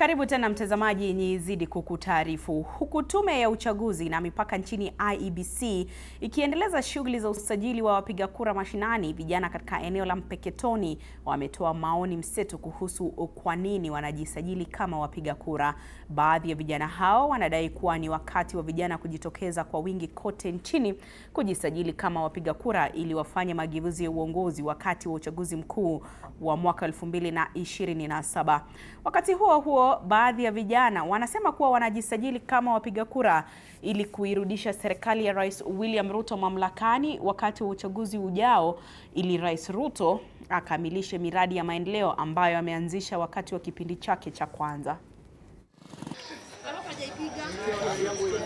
Karibu tena mtazamaji, nizidi kukutaarifu. Huku tume ya uchaguzi na mipaka nchini IEBC ikiendeleza shughuli za usajili wa wapiga kura mashinani, vijana katika eneo la Mpeketoni wametoa maoni mseto kuhusu kwa nini wanajisajili kama wapiga kura. Baadhi ya vijana hao wanadai kuwa ni wakati wa vijana kujitokeza kwa wingi kote nchini kujisajili kama wapiga kura ili wafanye mageuzi ya uongozi wakati wa uchaguzi mkuu wa mwaka 2027. Wakati huo baadhi ya vijana wanasema kuwa wanajisajili kama wapiga kura ili kuirudisha serikali ya Rais William Ruto mamlakani wakati wa uchaguzi ujao, ili Rais Ruto akamilishe miradi ya maendeleo ambayo ameanzisha wakati wa kipindi chake cha kwanza.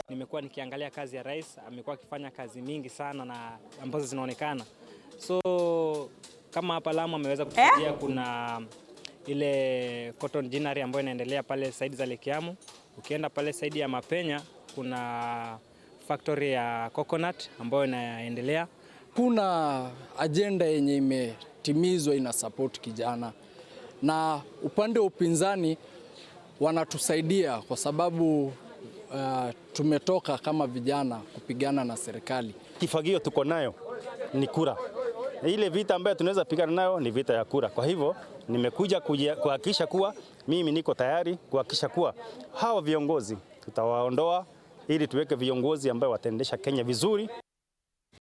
Nimekuwa nikiangalia kazi ya rais, amekuwa akifanya kazi mingi sana na ambazo zinaonekana. So kama hapa Lamu ameweza kusaidia, kuna ile cotton ginnery ambayo inaendelea pale saidi za Lekiamu. Ukienda pale saidi ya Mapenya kuna factory ya coconut ambayo inaendelea. Kuna agenda yenye imetimizwa ina support kijana, na upande wa upinzani wanatusaidia kwa sababu tumetoka kama vijana kupigana na serikali. Kifagio tuko nayo ni kura. Ile vita ambayo tunaweza pigana nayo ni vita ya kura. Kwa hivyo nimekuja kuhakikisha kuwa mimi niko tayari kuhakikisha kuwa hawa viongozi tutawaondoa ili tuweke viongozi ambao wataendesha Kenya vizuri.